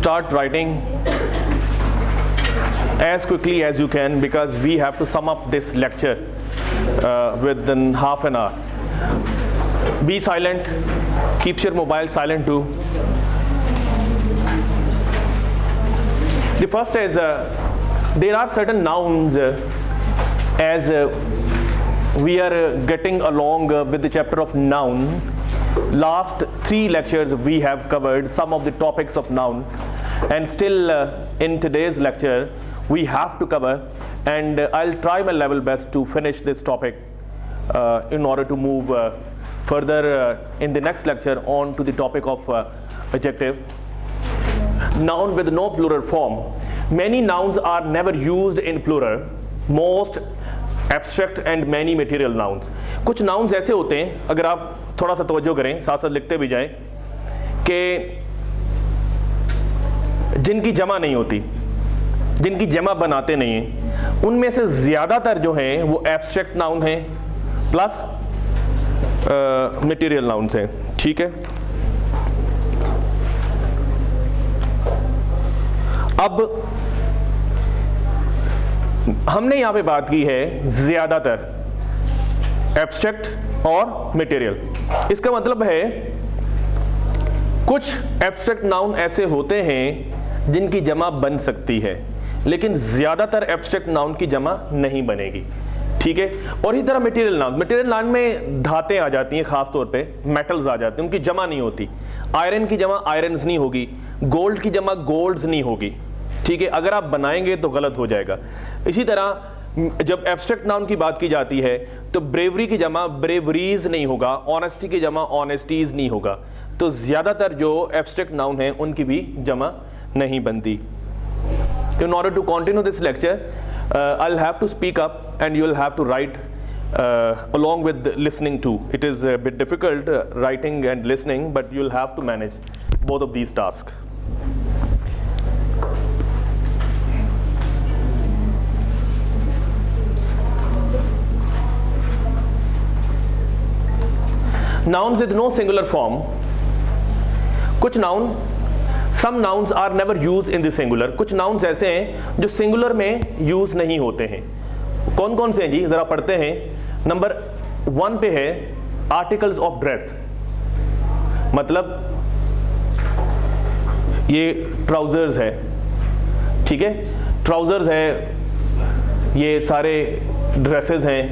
start writing as quickly as you can because we have to sum up this lecture within half an hour. Be silent, keep your mobile silent too. The first is there are certain nouns as we are getting along with the chapter of noun. Last 3 lectures we have covered some of the topics of noun, and still in today's lecture we have to cover, and I'll try my level best to finish this topic in order to move further in the next lecture on to the topic of adjective. Noun with no plural form. Many nouns are never used in plural. Most abstract and many material nouns. कुछ nouns ऐसे होते हैं, अगर आप थोड़ा सा तवज्जो करें, साथ साथ लिखते भी जाएं, कि जिनकी जमा नहीं होती, जिनकी जमा बनाते नहीं हैं, उनमें से ज़्यादातर जो हैं वो एब्स्ट्रैक्ट नाउन हैं प्लस मटेरियल नाउन्स हैं. ठीक है. अब हमने यहां पे बात की है ज़्यादातर एब्स्ट्रैक्ट और मटेरियल. इसका मतलब है कुछ एब्स्ट्रैक्ट नाउन ऐसे होते हैं जिनकी जमा बन सकती है, लेकिन ज़्यादातर एब्स्ट्रैक्ट नाउन की जमा नहीं बनेगी. ठीक है. और इसी तरह मटेरियल नाउन. मटेरियल नाउन में धातें आ जाती हैं, खास तौर पे मेटल्स आ जाते हैं, उनकी जमा नहीं होती. आयरन की जमा आयरन्स नहीं होगी, गोल्ड की जमा गोल्ड्स नहीं होगी. ठीक है. अगर आप बनाएंगे तो गलत हो जाएगा. इसी तरह जब एब्स्ट्रैक्ट नाउन की बात की जाती है तो ब्रेवरी की जमा ब्रेवरीज नहीं होगा, ऑनेस्टी की जमा ऑनेस्टीज नहीं होगा. तो ज़्यादातर जो एब्स्ट्रैक्ट नाउन हैं उनकी भी जमा नहीं बनती. In order to continue this lecture, I'll have to speak up and you'll have to write along with listening too. It is a bit difficult writing and listening, but you'll have to manage both of these tasks. Nouns with no singular form. कुछ noun, some nouns are never used in the singular. कुछ nouns ऐसे हैं जो singular में use नहीं होते हैं. कौन कौन से हैं जी, ज़रा पढ़ते हैं. नंबर 1 पे है articles of dress. मतलब ये trousers है. ठीक है. trousers है, ये सारे dresses हैं,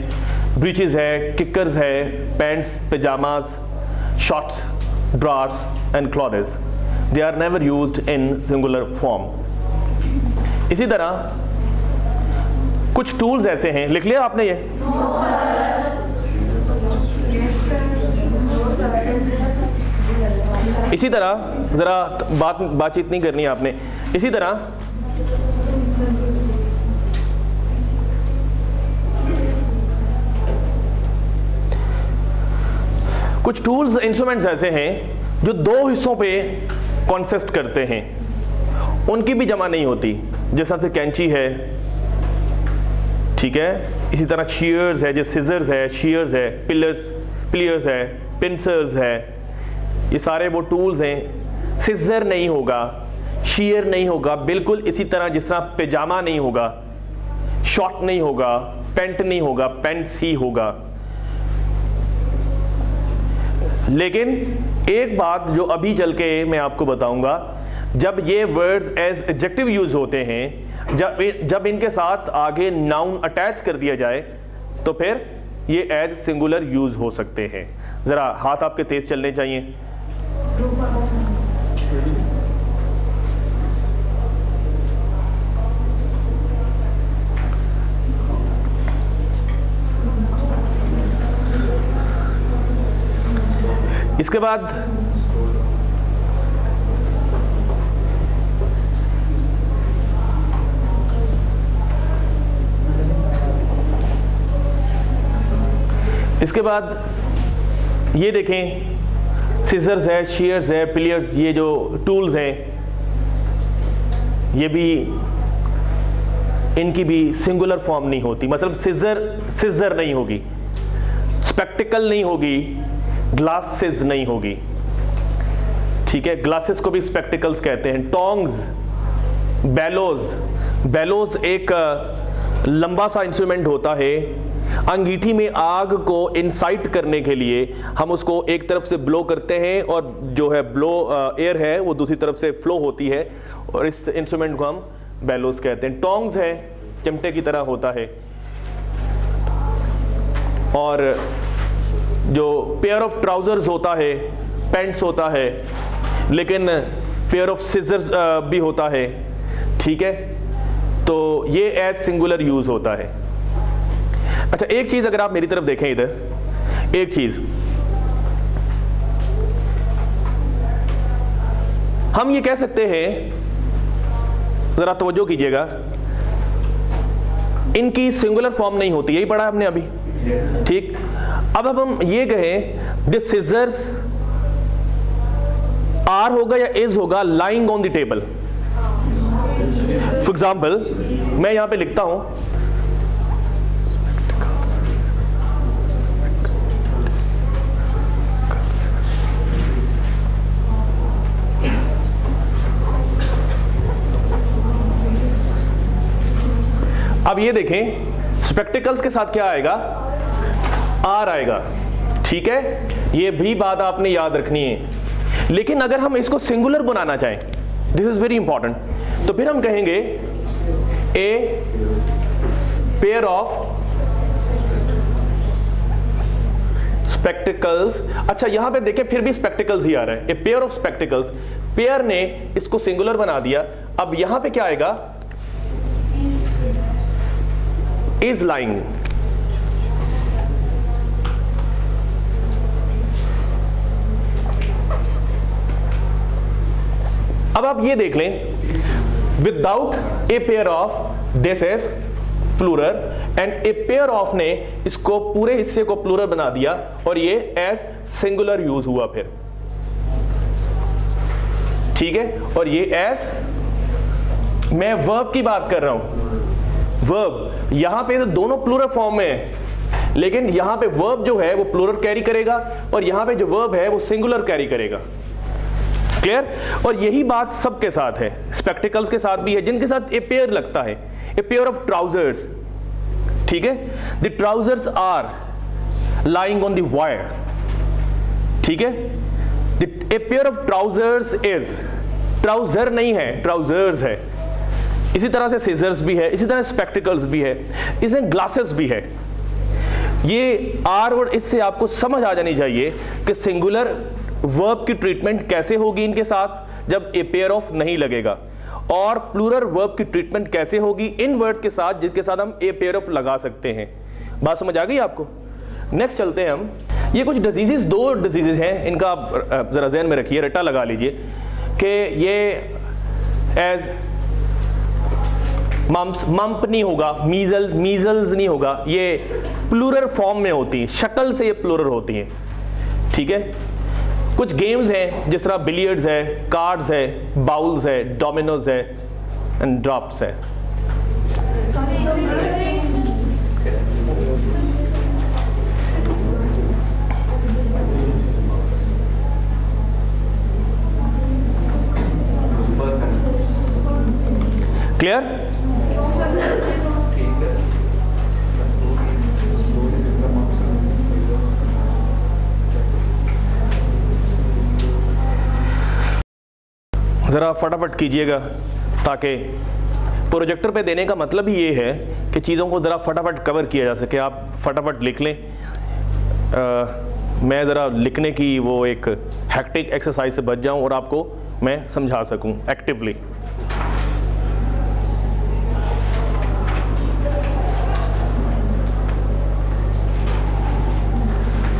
breeches है, kickers है, pants, pajamas, shorts, drawers and clothes. They are never used in singular form. इसी तरह कुछ tools ऐसे हैं, लिख लिया आपने ये? इसी तरह ज़रा बातचीत नहीं करनी आपने. इसी तरह कुछ टूल्स इंस्ट्रूमेंट्स ऐसे हैं जो 2 हिस्सों पे कॉन्सिस्ट करते हैं, उनकी भी जमा नहीं होती. जैसा कि कैंची है. ठीक है. इसी तरह शीयर्स है, जैसे सिजर्स है, शीयर्स है, पिलियर्स है, पिंसर्स है. ये सारे वो टूल्स हैं. सिजर नहीं होगा, शीयर नहीं होगा, बिल्कुल इसी तरह जिस तरह पैजामा नहीं होगा, शॉर्ट नहीं होगा, पेंट नहीं होगा, पेंट्स ही होगा. लेकिन एक बात जो अभी चल के मैं आपको बताऊंगा, जब ये वर्ड्स एज एडजेक्टिव यूज होते हैं, जब इनके साथ आगे नाउन अटैच कर दिया जाए तो फिर ये एज सिंगुलर यूज हो सकते हैं. ज़रा हाथ आपके तेज चलने चाहिए. इसके बाद ये देखें, सिजर्स है, शीयर्स है, पिलियर्स, ये जो टूल्स हैं ये भी, इनकी भी सिंगुलर फॉर्म नहीं होती. मतलब सिजर नहीं होगी, स्पेक्टिकल नहीं होगी, ग्लासेस नहीं होगी. ठीक है, ग्लासेस को भी स्पेक्टिकल्स कहते हैं। टोंग्स, बेलोज एक लंबा सा इंस्ट्रूमेंट होता है। अंगीठी में आग को इंसाइट करने के लिए हम उसको एक तरफ से ब्लो करते हैं और जो है ब्लो एयर है वो दूसरी तरफ से फ्लो होती है, और इस इंस्ट्रूमेंट को हम बेलोज कहते हैं। टोंग्स है, चिमटे की तरह होता है। और जो पेयर ऑफ ट्राउजर्स होता है, पैंट्स होता है, लेकिन पेयर ऑफ सिजर्स भी होता है। ठीक है, तो ये एज सिंगुलर यूज होता है। अच्छा, एक चीज अगर आप मेरी तरफ देखें इधर, एक चीज हम ये कह सकते हैं, जरा तवज्जो कीजिएगा, इनकी सिंगुलर फॉर्म नहीं होती, यही पढ़ा हमने अभी। ठीक, अब हम ये कहें दिस सिजर्स आर होगा या इज होगा lying on the table. For example मैं यहां पे लिखता हूं अब ये देखें स्पेक्टिकल्स के साथ क्या आएगा, आर आएगा। ठीक है, ये भी बात आपने याद रखनी है। लेकिन अगर हम इसको सिंगुलर बनाना चाहें, दिस इज वेरी इंपॉर्टेंट, तो फिर हम कहेंगे ए पेयर ऑफ स्पेक्टिकल्स। अच्छा, यहां पे देखें फिर भी स्पेक्टिकल्स ही आ रहा है, a pair of spectacles. Pair ने इसको सिंगुलर बना दिया। अब यहां पे क्या आएगा, इज लाइंग। अब आप ये देख लें, without a pair of this is plural, and a pair of ने इसको पूरे हिस्से को प्लूरल बना दिया और ये एज सिंगुलर यूज हुआ फिर। ठीक है, और ये एज, मैं वर्ब की बात कर रहा हूं। वर्ब यहां पे तो दोनों प्लूरल फॉर्म में है, लेकिन यहां पे वर्ब जो है वो प्लूरल कैरी करेगा और यहां पे जो वर्ब है वो सिंगुलर कैरी करेगा। क्लियर? और यही बात सबके साथ है, स्पेक्टिकल्स के साथ भी है, जिनके साथ ए पेयर लगता है, ए पेयर ऑफ ट्राउजर्स। ठीक है, the trousers are lying on the wire. ठीक है, a pair of trousers is, trouser नहीं है, ट्राउजर्स है। इसी तरह से सीजर्स भी है, इसी तरह स्पेक्टिकल्स भी है, इसे ग्लासेस भी है। ये आर और इससे आपको समझ आ जानी चाहिए कि सिंगुलर वर्ब की ट्रीटमेंट कैसे होगी इनके साथ जब ए पेयर ऑफ नहीं लगेगा, और प्लूरल वर्ब की ट्रीटमेंट कैसे होगी इन वर्ड्स के साथ जिनके साथ हम ए पेयर ऑफ लगा सकते हैं। बात समझ आ गई आपको? नेक्स्ट चलते हैं हम। ये कुछ डिजीजेस, दो डिजीजेस हैं, इनका आप जरा ज़हन में रखिए, रट्टा लगा लीजिए कि ये एज मम्प नहीं होगा, मीजल्स नहीं होगा, ये प्लूरल फॉर्म में होती है, शक्ल से ये प्लूरल होती हैं। ठीक है, कुछ गेम्स हैं जिस तरह बिलियर्ड्स है, कार्ड्स है, बाउल्स है, डोमिनोज है एंड ड्राफ्ट्स है। क्लियर? ज़रा फटाफट कीजिएगा, ताकि प्रोजेक्टर पे देने का मतलब ही ये है कि चीज़ों को ज़रा फटाफट कवर किया जा सके। आप फटाफट लिख लें, मैं ज़रा लिखने की वो एक हैक्टिक एक्सरसाइज से बच जाऊं और आपको मैं समझा सकूं एक्टिवली।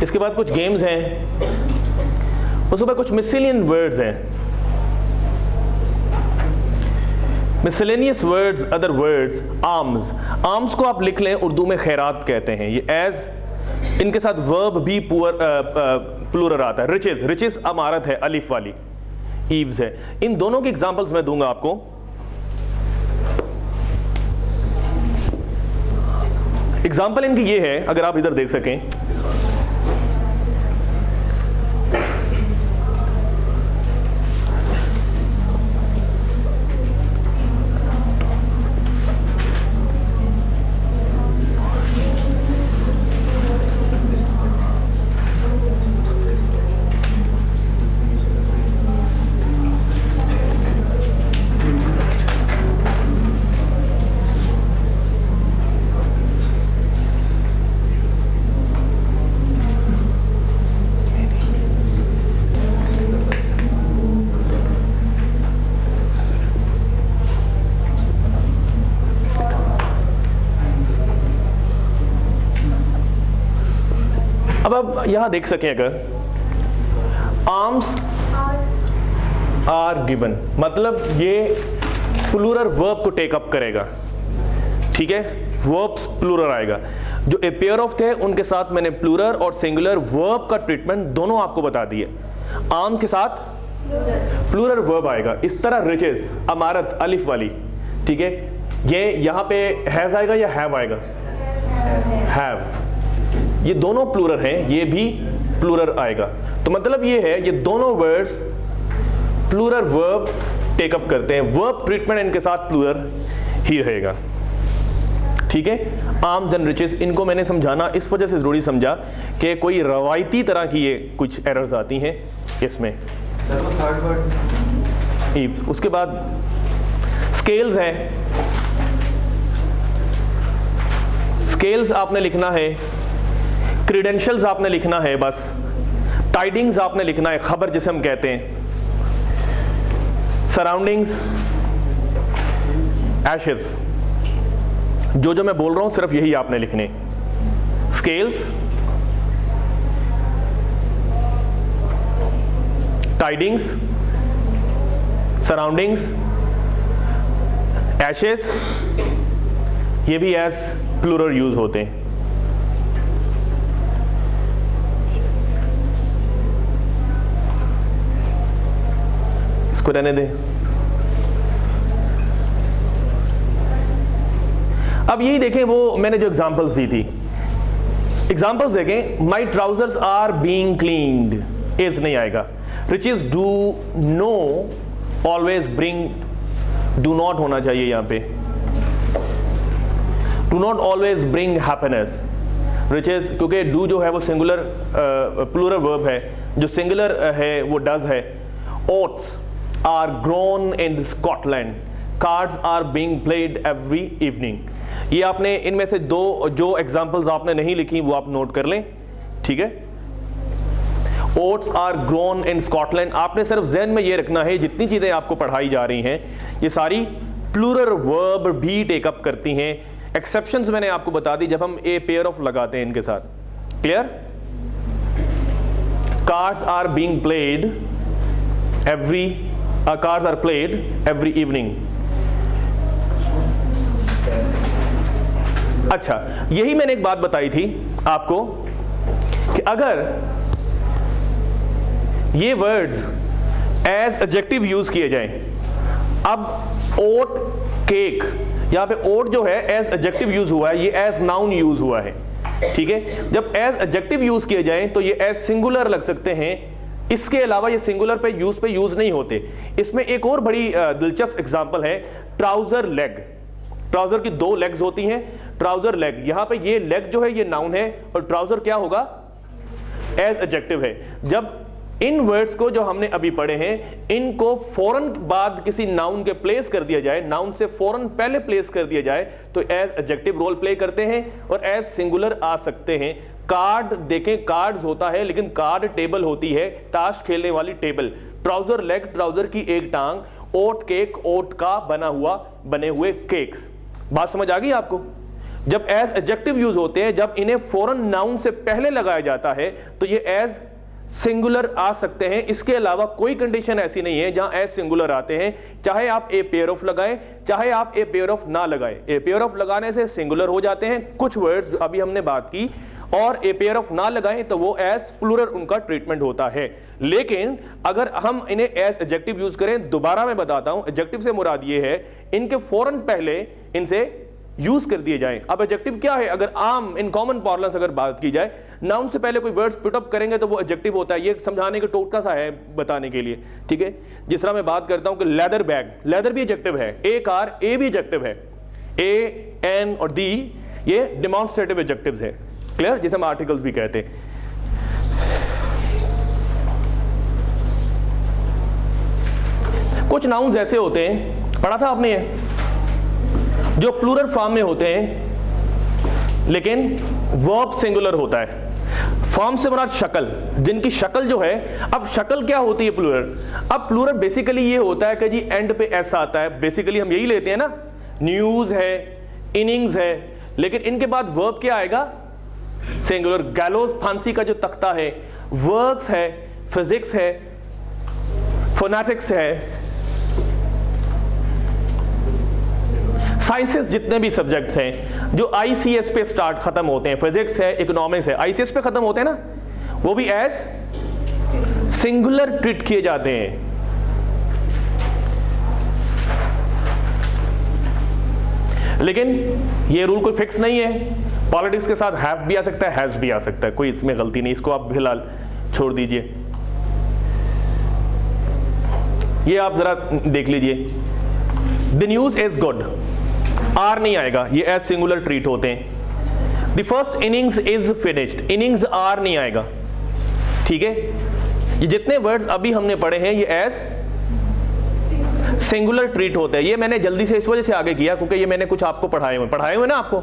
इसके बाद कुछ गेम्स हैं, उसके बाद कुछ मिसलेनियस वर्ड्स हैं। Miscellaneous words, other words, arms. Arms को आप लिख लें, उर्दू में खैरात कहते हैं। ये एज, इनके साथ वर्ब भी प्लूरल आता है। रिचेस, रिचेस अमारत है, अलिफ वाली। ईव्स है। इन दोनों की एग्जांपल्स मैं दूंगा आपको। एग्जांपल इनकी ये है, अगर आप इधर देख सकें, अब आप यहां देख सकें, अगर आर्म्स आर गिवन, मतलब ये प्लूरल वर्ब को टेक अप करेगा, ठीक है, वर्ब्स प्लूरल आएगा। जो ए पेयर ऑफ थे उनके साथ मैंने प्लूरल और सिंगुलर वर्ब का ट्रीटमेंट दोनों आपको बता दिए। आर्म के साथ प्लूरल वर्ब आएगा, इस तरह रिचेस, अमारत, अलिफ वाली, ठीक है, ये यहां पे हैज आएगा या हैव आएगा, हैव, ये दोनों प्लूरल हैं, ये भी प्लूरल आएगा। तो मतलब ये है, ये दोनों वर्ड्स प्लूरल वर्ब टेकअप करते हैं, वर्ब ट्रीटमेंट इनके साथ प्लूरल ही रहेगा, ठीक है। आर्म्स एंड रिचेस, इनको मैंने समझाना इस वजह से जरूरी समझा कि कोई रवायती तरह की ये कुछ एरर्स आती हैं इसमें। थर्ड वर्ड ईव्स, उसके बाद स्केल्स हैं, स्केल्स आपने लिखना है, क्रीडेंशियल्स आपने लिखना है, बस टाइडिंग्स आपने लिखना है, खबर जिसे हम कहते हैं, सराउंडिंग्स, एशेस, जो मैं बोल रहा हूं सिर्फ यही आपने लिखने, स्केल्स, टाइडिंग्स, सराउंडिंग्स, एशेस, ये भी एज प्लूरल यूज होते हैं। इसको रहने दें। अब यही देखें, वो मैंने जो एग्जांपल्स दी थी, एग्जांपल्स देखें, my trousers are being cleaned, is नहीं आएगा। Riches do no always bring, do not होना चाहिए यहां पे, do not always bring happiness. Riches, क्योंकि डू जो है वो सिंगुलर प्लूरल वर्ब है, जो सिंगुलर है वो डज है। Oats are grown in Scotland, cards are being played every evening. ये आपने इनमें से दो जो एग्जांपल्स आपने नहीं लिखी वो आप नोट कर लें, ठीक है। Oats are grown in Scotland, आपने सिर्फ ज़हन में ये रखना है, जितनी चीज़ें आपको पढ़ाई जा रही हैं ये सारी प्लूरल वर्ब भी टेकअप करती हैं। एक्सेप्शंस मैंने आपको बता दी जब हम ए पेयर ऑफ लगाते हैं इनके साथ, clear. Cards are being played every, cards are played every evening. अच्छा, यही मैंने एक बात बताई थी आपको कि अगर ये वर्ड्स एज एडजेक्टिव यूज किए जाएं, अब ओट, केक, यहां पे ओट जो है एज एडजेक्टिव यूज हुआ है, ये एज नाउन यूज हुआ है, ठीक है। जब एज एडजेक्टिव यूज किए जाएं तो ये एज सिंगुलर लग सकते हैं, इसके अलावा ये सिंगुलर पे यूज नहीं होते। इसमें एक और बड़ी दिलचस्प एग्जांपल है, ट्राउजर लेग। ट्राउजर की दो लेग्स होती हैं, ट्राउजर लेग, यहां पे ये लेग जो है ये नाउन है और ट्राउजर क्या होगा, एज एडजेक्टिव है। जब इन वर्ड्स को जो हमने अभी पढ़े हैं इनको फौरन बाद किसी नाउन के प्लेस कर दिया जाए, नाउन से फौरन पहले प्लेस कर दिया जाए तो एज एडजेक्टिव रोल प्ले करते हैं और एज सिंगुलर आ सकते हैं। कार्ड देखें, कार्ड्स होता है लेकिन कार्ड टेबल होती है, ताश खेलने वाली टेबल। ट्राउजर लेग, ट्राउजर की एक टांग। ओट केक, ओट का बने हुए केक्स। बात समझ आ गई आपको। जब एज एडजेक्टिव यूज होते हैं, जब इन्हें फौरन नाउन से पहले लगाया जाता है तो ये एज सिंगुलर आ सकते हैं। इसके अलावा कोई कंडीशन ऐसी नहीं है जहां एज सिंगुलर आते हैं, चाहे आप ए पेयर ऑफ लगाएं चाहे आप ए पेयर ऑफ ना लगाएं। ए पेयर ऑफ लगाने से सिंगुलर हो जाते हैं कुछ वर्ड्स जो अभी हमने बात की, और ए पेयर ऑफ ना लगाएं तो वो एज प्लूरल उनका ट्रीटमेंट होता है। लेकिन अगर हम इन्हें एज एडजेक्टिव यूज करें, दोबारा मैं बताता हूं, एडजेक्टिव से मुराद ये है इनके फौरन पहले इनसे यूज कर दिए जाएं। अब एडजेक्टिव क्या है, अगर आम इन कॉमन पार्लेंस अगर बात की जाए, नाउन से पहले कोई वर्ड्स पुट अप करेंगे तो वो एडजेक्टिव होता है। ये समझाने का टोटका सा है बताने के लिए, ठीक है। जिस तरह मैं बात करता हूं कि लेदर बैग, लेदर भी एडजेक्टिव है, ए कार, ए भी एडजेक्टिव है, ए, एन और दी ये डेमोन्स्ट्रेटिव एडजेक्टिव्स है, क्लियर, जिसे हम आर्टिकल्स भी कहते हैं। कुछ नाउन्स ऐसे होते हैं, पढ़ा था आपने ये, जो प्लूरल फॉर्म में होते हैं लेकिन वर्ब सिंगुलर होता है। फॉर्म से मुराद शक्ल, जिनकी शक्ल जो है, अब शक्ल क्या होती है प्लूरल। अब प्लूरल बेसिकली ये होता है कि जी एंड पे एस आता है, बेसिकली हम यही लेते हैं ना, न्यूज है, इनिंग्स है, लेकिन इनके बाद वर्ब क्या आएगा, सिंगुलर। गैलोस फांसी का जो तख्ता है, वर्क्स है, फिजिक्स है, फोनेटिक्स है, साइंसेस जितने भी सब्जेक्ट्स हैं जो आईसीएस पे स्टार्ट खत्म होते हैं, फिजिक्स है, इकोनॉमिक्स है, आईसीएस पे खत्म होते हैं ना, वो भी एज सिंगुलर ट्रीट किए जाते हैं। लेकिन ये रूल कोई फिक्स नहीं है, पॉलिटिक्स के साथ हैव भी आ सकता है, हैज भी आ सकता है, कोई इसमें गलती नहीं, इसको आप फिलहाल छोड़ दीजिए। ये आप जरा देख लीजिए, the news is good, are नहीं आएगा, ये एज सिंगुलर ट्रीट होते हैं। The first innings is finished, innings are नहीं आएगा, ठीक है। ये जितने वर्ड्स अभी हमने पढ़े हैं ये एज सिंगुलर ट्रीट होता है। ये मैंने जल्दी से इस वजह से आगे किया क्योंकि ये मैंने कुछ आपको पढ़ाए हुए ना आपको,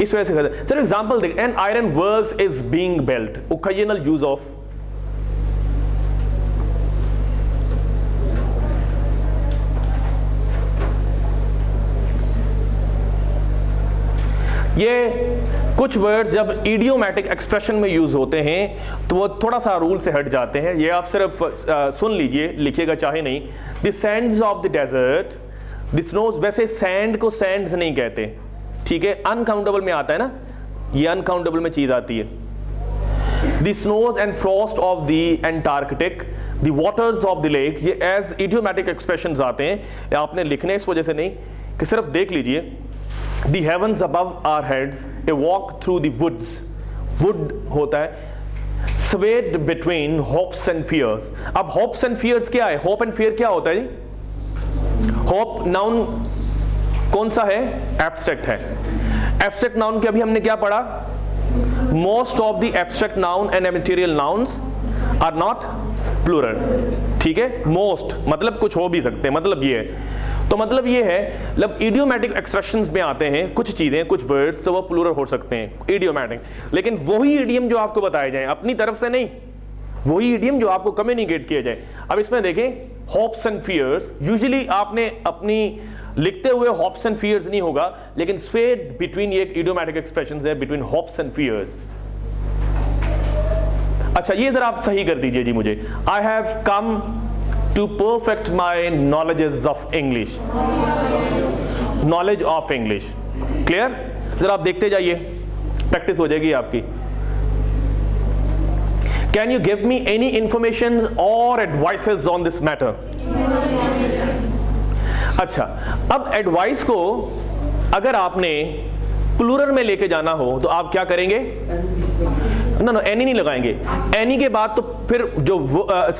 इस वजह से। सर एग्जांपल देख, an iron works is being built, occasional use of, ये कुछ वर्ड्स जब इडियोमैटिक एक्सप्रेशन में यूज होते हैं तो वो थोड़ा सा रूल से हट जाते हैं। ये आप सिर्फ सुन लीजिए, लिखिएगा चाहे नहीं। The sands of the desert, the snows, वैसे सैंड को सैंड्स नहीं कहते, ठीक है, अनकाउंटेबल में आता है ना, ये अनकाउंटेबल में चीज आती है। The snows and Frost of the Antarctic, the waters of the lake, ये एज इडियोमैटिक एक्सप्रेशंस आते हैं, आपने लिखने इस वजह से नहीं कि सिर्फ देख लीजिए। The heavens above our heads, a walk through the woods, wood होता है, swayed between hopes and fears। अब hopes and fears क्या है? hope and fear क्या होता है जी? hope noun कौन सा है? abstract है। abstract noun के अभी हमने क्या पढ़ा? most of the abstract noun and material nouns are not plural, ठीक है। most मतलब कुछ हो भी सकते हैं, मतलब ये है। तो मतलब ये है, मतलब इडियोमैटिक एक्सप्रेशंस में आते हैं कुछ चीजें, कुछ वर्ड्स, तो वो प्लूरल हो सकते हैं इडियोमैटिक, लेकिन वही इडियम जो आपको बताए जाए अपनी तरफ से नहीं, वही इडियम जो आपको कम्युनिकेट किया जाए। अब इसमें देखें, होप्स एंड फियर्स, यूजुअली आपने अपनी लिखते हुए होप्स एंड फियर्स नहीं होगा, लेकिन स्वेड बिटवीन, ये इडियोमैटिक एक्सप्रेशंस है, बिटवीन होप्स एंड फियर्स। अच्छा, ये जरा आप सही कर दीजिए जी मुझे। I have come to perfect my knowledges of English, knowledge of English, clear? जरा आप देखते जाइए, प्रैक्टिस हो जाएगी आपकी। Can you give me any information or advices on this matter? अच्छा, अब एडवाइस को अगर आपने प्लूरल में लेके जाना हो तो आप क्या करेंगे? ना एनी नहीं लगाएंगे, एनी के बाद तो फिर जो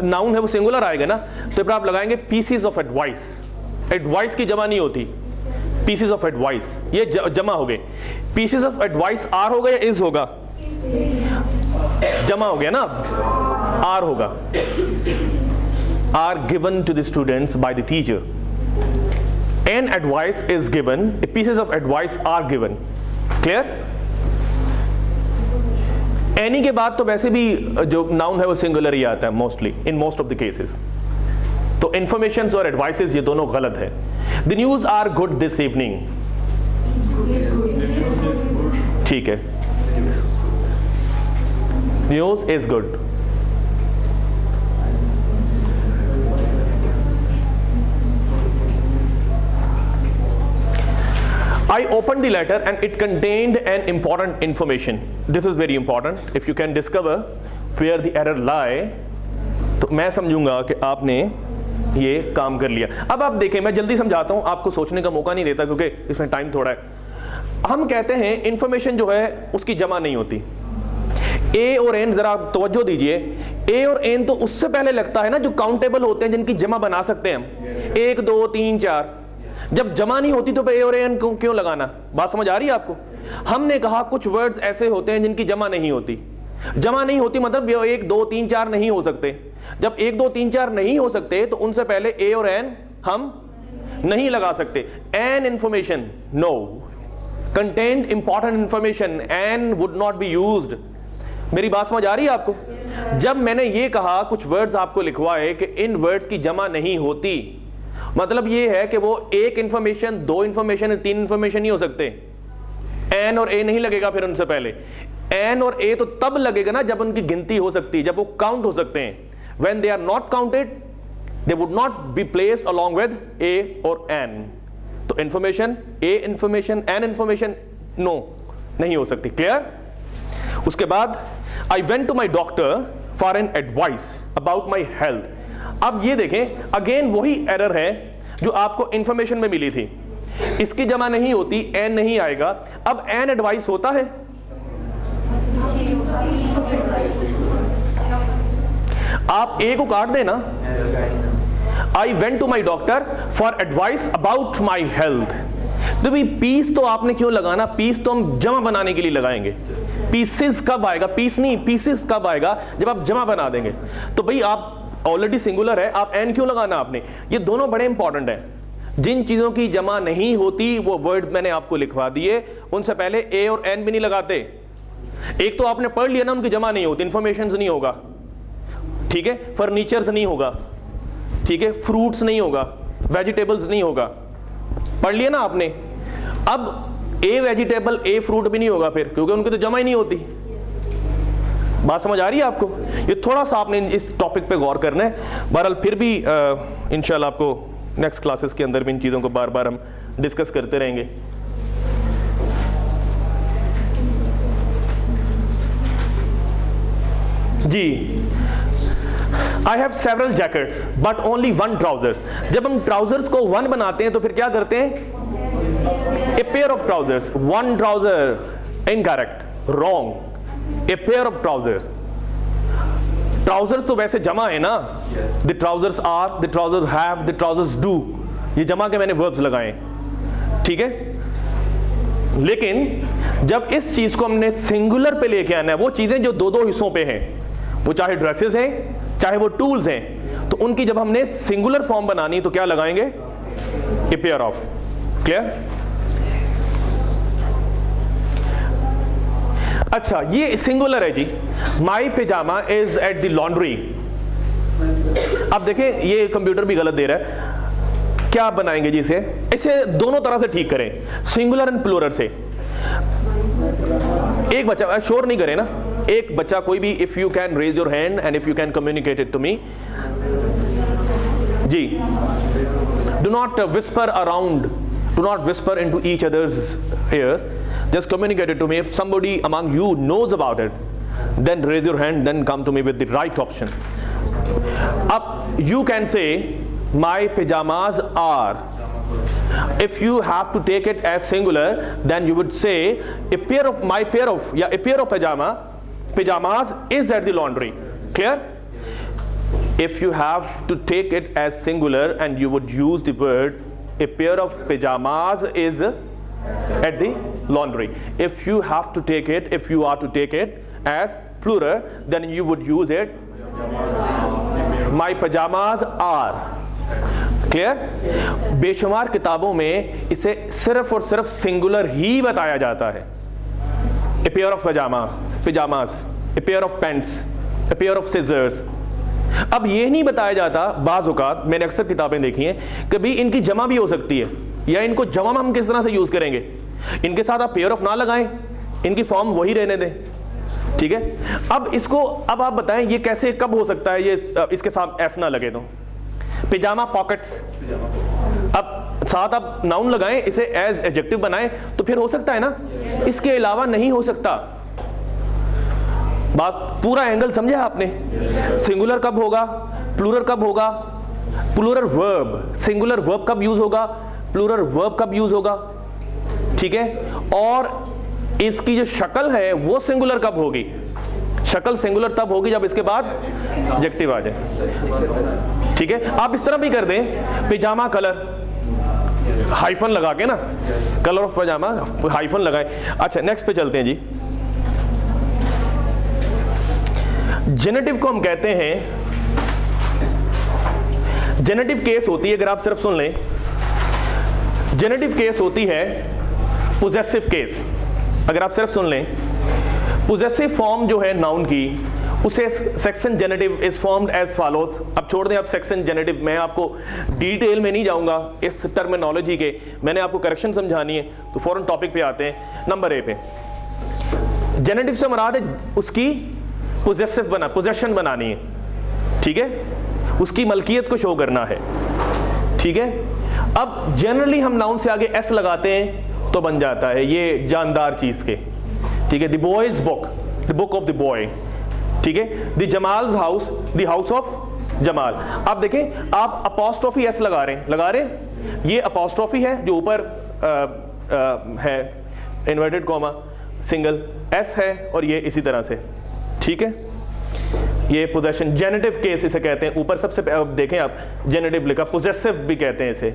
नाउन है वो सिंगुलर आएगा ना, तो फिर आप लगाएंगे पीसीज ऑफ एडवाइस। एडवाइस की जमा नहीं होती, पीसीज ऑफ एडवाइस, ये जमा हो गए। पीसीज ऑफ एडवाइस आर होगा या इज होगा? जमा हो गया ना, आर होगा। Are given to the students by the teacher, an advice is given, pieces of advice are given, clear? Any के बाद तो वैसे भी जो नाउन है वो सिंगुलर ही आता है mostly, in most of the cases. तो इंफॉर्मेशन और एडवाइसेस ये दोनों गलत है। The news are good this evening, ठीक है, news is good. I opened the letter and it contained an important information. This is very important. If you can discover where the error lie, तो मैं समझूंगा कि आपने ये काम कर लिया। अब आप देखें, मैं जल्दी समझाता हूँ, आपको सोचने का मौका नहीं देता क्योंकि इसमें टाइम थोड़ा है। हम कहते हैं इंफॉर्मेशन जो है उसकी जमा नहीं होती। ए और एन, जरा आप तवज्जो दीजिए, ए और एन तो उससे पहले लगता है ना जो काउंटेबल होते हैं, जिनकी जमा बना सकते हैं हम, 1 2 3 4। जब जमा नहीं होती तो ए और एन क्यों लगाना? बात समझ आ रही है आपको? हमने कहा कुछ वर्ड्स ऐसे होते हैं जिनकी जमा नहीं होती। जमा नहीं होती मतलब 1 2 3 4 नहीं हो सकते। जब 1 2 3 4 नहीं हो सकते तो उनसे पहले ए और एन हम नहीं लगा सकते। An information, no, content important information, an would not be used. मेरी बात समझ आ रही है आपको? जब मैंने ये कहा कुछ वर्ड्स आपको लिखवाए कि इन वर्ड्स की जमा नहीं होती, मतलब ये है कि वो 1 इंफॉर्मेशन, 2 इंफॉर्मेशन, 3 इंफॉर्मेशन नहीं हो सकते। एन और ए नहीं लगेगा फिर उनसे पहले। एन और ए तो तब लगेगा ना जब उनकी गिनती हो सकती है, जब वो काउंट हो सकते हैं. When they are not counted they would not be placed along with a और एन. तो information, a information, an information no नहीं हो सकती. क्लियर? उसके बाद I went to my doctor for an advice about my health. अब ये देखें, अगेन वही एरर है जो आपको इंफॉर्मेशन में मिली थी. इसकी जमा नहीं होती, एन नहीं आएगा. अब एन एडवाइस होता है. आप ए को काट देना. I went to my doctor for advice about my health. तो भाई पीस तो आपने क्यों लगाना? पीस तो हम जमा बनाने के लिए लगाएंगे. पीसेस कब आएगा? पीस नहीं, पीसेस कब आएगा? जब आप जमा बना देंगे. तो भाई आप ऑलरेडी सिंगुलर है, आप एन क्यों लगाना आपने? ये दोनों बड़े इंपॉर्टेंट हैं. जिन चीजों की जमा नहीं होती वो वर्ड मैंने आपको लिखवा दिए, उनसे पहले ए और एन भी नहीं लगाते. एक तो आपने पढ़ लिया ना, उनकी जमा नहीं होती, इंफॉर्मेशन नहीं होगा, ठीक है, फर्नीचर्स नहीं होगा, ठीक है, फ्रूट्स नहीं होगा, वेजिटेबल्स नहीं होगा, पढ़ लिया ना आपने. अब ए वेजिटेबल ए फ्रूट भी नहीं होगा फिर, क्योंकि उनकी तो जमा ही नहीं होती. बात समझ आ रही है आपको? ये थोड़ा सा आपने इस टॉपिक पे गौर करना है. बहरहाल फिर भी इंशाल्लाह आपको नेक्स्ट क्लासेस के अंदर भी इन चीज़ों को बार बार हम डिस्कस करते रहेंगे. जी, I have several jackets but only one trouser. जब हम ट्राउजर्स को वन बनाते हैं तो फिर क्या करते हैं? ए pair of trousers. One trouser, incorrect, wrong. A pair of trousers. Trousers तो वैसे जमा है ना. The trousers are, the trousers have, the trousers do. ये जमा के मैंने verbs लगाए, ठीक है. लेकिन जब इस चीज को हमने सिंगुलर पे लेके आना है, वो चीजें जो दो दो हिस्सों पे हैं, वो चाहे ड्रेसेस हैं चाहे वो टूल्स हैं, तो उनकी जब हमने सिंगुलर फॉर्म बनानी तो क्या लगाएंगे? A pair of. क्लियर? अच्छा, ये सिंगुलर है जी. My pyjama is at the laundry. अब देखें, ये कंप्यूटर भी गलत दे रहा है. क्या बनाएंगे जी इसे? इसे दोनों तरह से ठीक करें, सिंगुलर एंड प्लूरल से. एक बच्चा, शोर नहीं करे ना, एक बच्चा कोई भी, if you can raise your hand and if you can communicate it to me. जी, do not whisper around, do not whisper into each other's ears, just communicate it to me. If somebody among you knows about it, then raise your hand, then come to me with the right option. Up you can say my pajamas are. If you have to take it as singular, then you would say a pair of, my pair of, yeah, a pair of pajamas is at the laundry. Clear? If you have to take it as singular and you would use the word a pair of pajamas is at the laundry. If you have to take it, if you are to take it as plural, then you would use it my pajamas are. Clear? बेशुमार किताबों में इसे सिर्फ और सिर्फ singular ही बताया जाता है. A pair of pajamas, a pair of pants, a pair of scissors. अब ये नहीं बताया जाता, बाज़ औक़ात मैंने अक्सर किताबें देखी हैं, कभी इनकी जमा भी हो सकती है, या इनको जमा में हम किस तरह से यूज़ करेंगे? इनके साथ आप पेयर ऑफ ना लगाएं, इनकी फॉर्म वही रहने दें, ठीक है. अब इसको, अब आप बताएं ये कैसे, कब हो सकता है ये इसके साथ एस ना लगे तो? पिजामा पॉकेट्स, अब साथ आप नाउन लगाएं, इसे एज एडजेक्टिव बनाएं तो फिर हो सकता है ना. इसके अलावा नहीं हो सकता. बात पूरा एंगल समझे आपने? सिंगुलर कब होगा, प्लूरल कब होगा, प्लूरल वर्ब, सिंगुलर वर्ब कब यूज होगा, प्लूरल वर्ब कब यूज होगा, ठीक है. और इसकी जो शक्ल है वो सिंगुलर कब होगी? शक्ल सिंगुलर तब होगी जब इसके बाद एडजेक्टिव आ जाए, ठीक है. आप इस तरह भी कर दें, पिजामा कलर, हाइफन लगा के ना, कलर ऑफ पजामा हाइफन लगाए. अच्छा, नेक्स्ट पे चलते हैं जी. जेनेटिव को हम कहते हैं, जेनेटिव केस होती है, अगर आप सिर्फ सुन लें, जेनेटिव केस होती है पोजेसिव केस. अगर आप सिर्फ सुन लें, पोजेसिव फॉर्म जो है नाउन की, उसे section genitive is formed as follows. अब छोड़ दें आप सेक्शन जेनेटिव, मैं आपको डिटेल में नहीं जाऊंगा इस टर्मिनोलॉजी के, मैंने आपको करेक्शन समझानी है, तो फौरन टॉपिक पे आते हैं. नंबर ए पे, जेनेटिव से मुराद है उसकी पोजेशन बनानी है, ठीक है, उसकी मलकियत को शो करना है, ठीक है। अब जनरली हम नाउन से आगे एस लगाते हैं तो बन जाता है ये जानदार चीज के, ठीक है। The boy's book, the book of the boy, ठीक है। The Jamal's house, the house of Jamal. आप देखें, आप अपोस्ट्रोफी एस लगा रहे हैं, ये अपोस्ट्रोफी है जो ऊपर है इन्वर्टेड कॉमा सिंगल एस है, और ये इसी तरह से, ठीक है। ये पोजेशन जेनेटिव केस इसे कहते हैं, ऊपर सबसे देखें आप जेनेटिव लिखा, पोजेसिव भी कहते हैं इसे।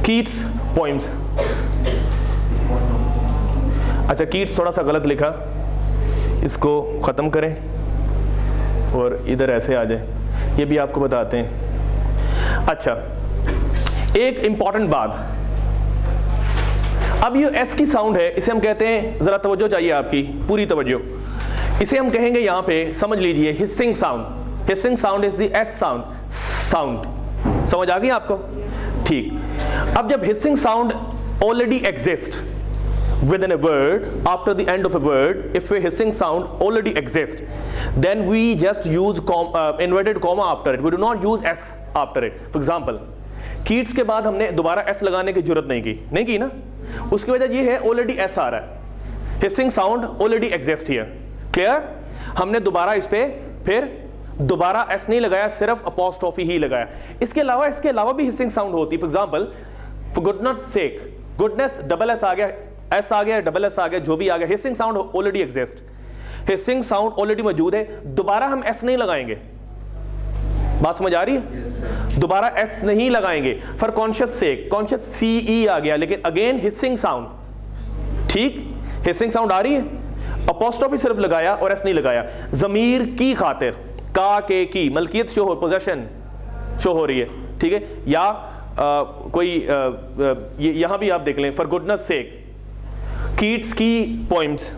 कीट्स पोइम्स, अच्छा कीट्स थोड़ा सा गलत लिखा, इसको खत्म करें और इधर ऐसे आ जाए, ये भी आपको बताते हैं। अच्छा, एक इंपॉर्टेंट बात, अब ये एस की साउंड है, इसे हम कहते हैं, जरा तवज्जो चाहिए आपकी, पूरी तवज्जो, इसे हम कहेंगे यहां पे, समझ लीजिए hissing sound. Hissing sound is the S sound, समझ आ गई आपको? ठीक। अब जब hissing sound already exist within a word, after the end of a word, if a hissing sound already exists, then we just use inverted comma after it. We do not use s after it. For example, Keats के बाद हमने दोबारा s लगाने की जरूरत नहीं की ना, उसकी वजह ये है ऑलरेडी s आ रहा है, hissing sound already exists here. Clear? हमने दोबारा इस पे फिर दोबारा s नहीं लगाया, सिर्फ अपॉस्ट्रोफी ही लगाया। इसके अलावा भी हिसिंग साउंड होती है। For example, for goodness sake, goodness double s आ गया, एस आ गया, डबल एस आ गया, जो भी आ गया, hissing sound already exist, hissing sound already मौजूद है, दोबारा हम एस नहीं लगाएंगे। बात समझ आ रही है? दोबारा एस नहीं लगाएंगे फॉर कॉन्शियस सेक, कॉन्शियस सी ई आ गया, लेकिन अगेन हिसिंग साउंड, ठीक, हिसिंग साउंड आ रही है, अपॉस्ट्रोफी सिर्फ लगाया और एस नहीं लगाया। जमीर की खातिर, का के की मलकियत शो हो, पोजेशन शो हो रही है, ठीक है। या कोई यहां भी आप देख लें, फॉर गुडनेस सेक, कीट्स की पोइम्स,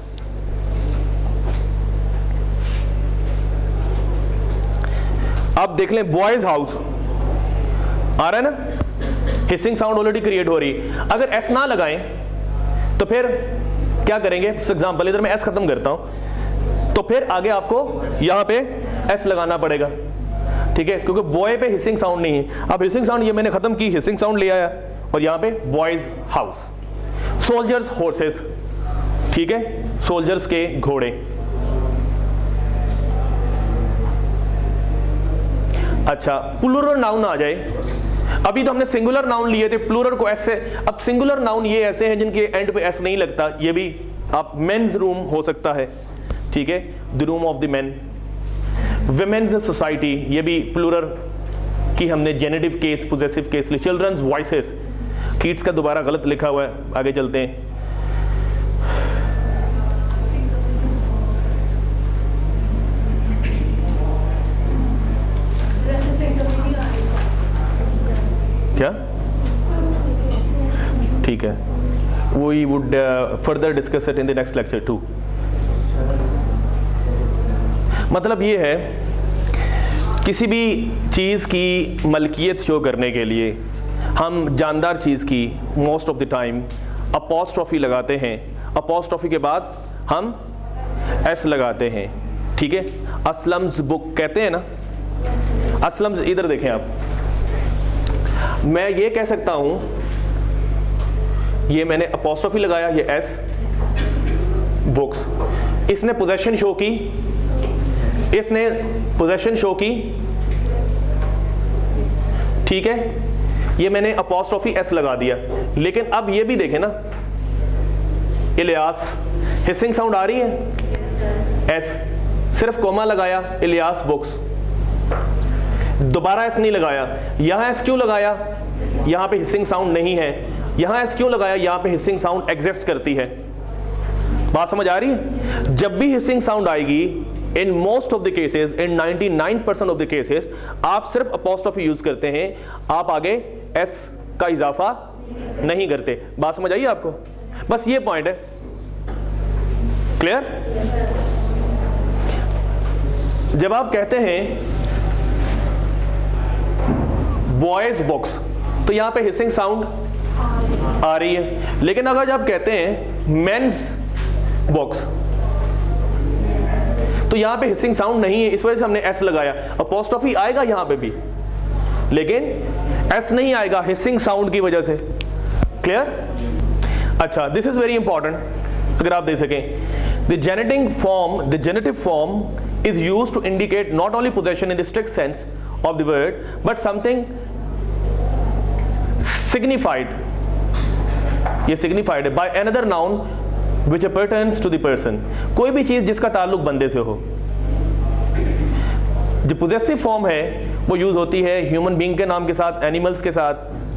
आप देख लें बॉयज हाउस आ रहा है ना, हिसिंग साउंड ऑलरेडी क्रिएट हो रही है। अगर एस ना लगाएं तो फिर क्या करेंगे? एग्जांपल, इधर मैं एस खत्म करता हूं, तो फिर आगे आपको यहां पे एस लगाना पड़ेगा, ठीक है, क्योंकि बॉय पे हिसिंग साउंड नहीं है। अब हिसिंग साउंड ये मैंने खत्म की, हिसिंग साउंड ले आया, और यहां पे बॉयज हाउस। सोल्जर्स हॉर्सेस, ठीक है, सोल्जर्स के घोड़े। अच्छा, प्लूरल नाउन आ जाए, अभी तो हमने सिंगुलर नाउन लिए थे, प्लूरल को ऐसे, अब सिंगुलर नाउन ये ऐसे हैं जिनके एंड पे एस नहीं लगता, ये भी आप मेंस रूम हो सकता है, ठीक है, the room of the main. Women's society, ये भी प्लूरल की हमने जेनेटिव केस, पोजेसिव केस ली। चिल्ड्रंस वॉइसेस, कीट्स का दोबारा गलत लिखा हुआ है, आगे चलते हैं। क्या? ठीक है, we would further discuss it in the next lecture too. मतलब ये है, किसी भी चीज़ की मलकियत शो करने के लिए हम जानदार चीज़ की most of the time apostrophe लगाते हैं, अपॉस्ट्रोफी के बाद हम एस लगाते हैं, ठीक है। असलम्स बुक कहते हैं ना, असलम्स, इधर देखें आप, मैं ये कह सकता हूं, ये मैंने अपॉस्ट्रोफी लगाया, ये एस, बुक्स, इसने पोजेशन शो की, इसने पोजेशन शो की, ठीक है, ये मैंने अपॉस्ट्रोफी एस लगा दिया। लेकिन अब ये भी देखें ना, इलियास, हिसिंग साउंड आ रही है, एस, सिर्फ कोमा लगाया, इलियास बुक्स, दोबारा एस नहीं लगाया। यहां एस क्यों लगाया? यहां पे हिसिंग साउंड नहीं है। यहां एस क्यों लगाया? यहां पे हिसिंग साउंड एग्जिस्ट करती है। बात समझ आ रही है? जब भी हिसिंग साउंड आएगी, इन most of the cases, in 99% of the cases, आप सिर्फ अपॉस्ट्रोफी यूज करते हैं, आप आगे एस का इजाफा नहीं करते। बात समझ आई आपको? बस ये पॉइंट है, क्लियर? जब आप कहते हैं बॉयज बुक्स, तो यहां पे हिसिंग साउंड आ रही है। लेकिन अगर जब कहते हैं मेंस बुक्स, तो यहाँ पे हिसिंग साउंड नहीं है, इस वजह से हमने एस लगाया। अपॉस्ट्रोफी आएगा यहाँ पे भी, लेकिन एस नहीं आएगा हिसिंग साउंड की वजह से। क्लियर? अच्छा, दिस इज वेरी इंपॉर्टेंट, अगर आप देख सकें, the generative form is used to indicate not only possession in the strict sense of the word but something signified, ये signified है by another noun which pertains to the person, कोई भी चीज जिसका ताल्लुक बंदे से हो। जो possessive form है वो यूज होती है ह्यूमन बीइंग के नाम के साथ, एनिमल्स के साथ,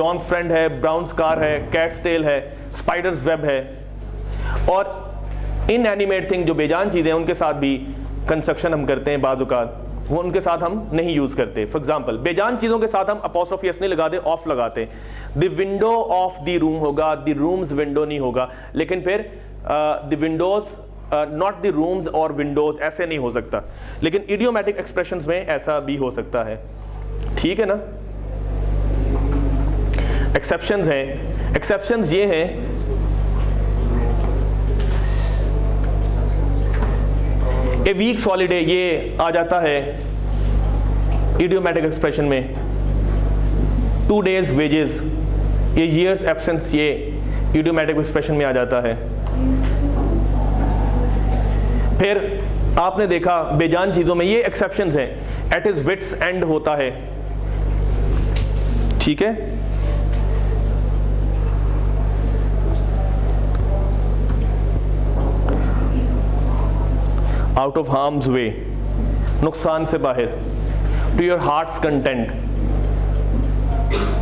जॉन्स फ्रेंड है, ब्राउन्स कार है, कैट्स टेल है, स्पाइडर्स वेब है, और इनएनिमेट थिंग जो बेजान चीजें हैं उनके साथ भी कंस्ट्रक्शन हम करते हैं बाज़ औक़ात, वो उनके साथ हम नहीं यूज़ करते। फॉर एग्जांपल, बेजान चीज़ों के साथ हम अपॉस्ट्रोफी एस नहीं लगाते, ऑफ लगाते। The window of the room होगा, द रूम्स विंडो नहीं होगा, लेकिन फिर the Windows not the rooms और विंडोज ऐसे नहीं हो सकता, लेकिन इडियोमैटिक एक्सप्रेशंस में ऐसा भी हो सकता है। ठीक है ना? एक्सेप्शंस हैं, एक्सेप्शंस ये हैं ए वीक सॉलिड है, ये आ जाता है इडियोमैटिक एक्सप्रेशन में। 2 days वेजेस, ये years एब्सेंस, ये इडियोमैटिक एक्सप्रेशन में आ जाता है। फिर आपने देखा बेजान चीजों में ये एक्सेप्शंस हैं, एट इज विट्स एंड होता है। ठीक है? आउट ऑफ हार्म्स वे, नुकसान से बाहर, to your heart's content,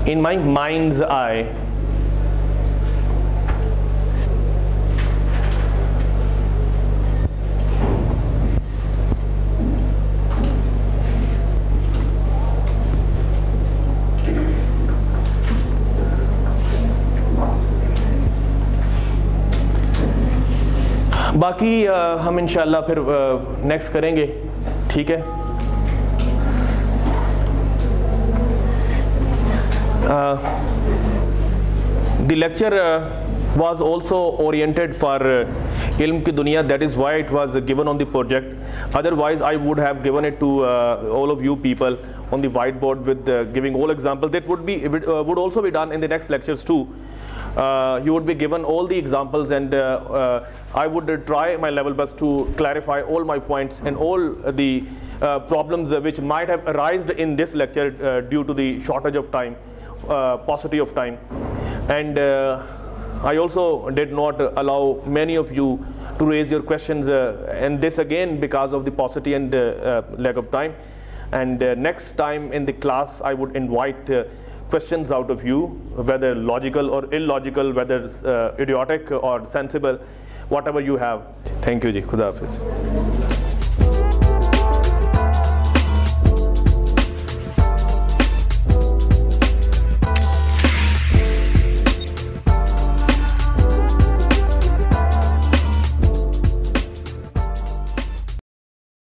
in my mind's eye, बाकी हम इंशाल्लाह फिर नेक्स्ट करेंगे। ठीक है? The lecture was also oriented for ilm ki duniya, that is why it was given on the project. Otherwise I would have given it to all of you people on the whiteboard with giving all examples. That would also be done in the next lectures too. You would be given all the examples, and I would try my level best to clarify all my points and all the problems which might have arisen in this lecture due to the shortage of time, paucity of time. And I also did not allow many of you to raise your questions, and this again because of the paucity and lack of time. And next time in the class I would invite questions out of you, whether logical or illogical, whether idiotic or sensible, whatever you have. Thank you ji, Khuda Hafiz.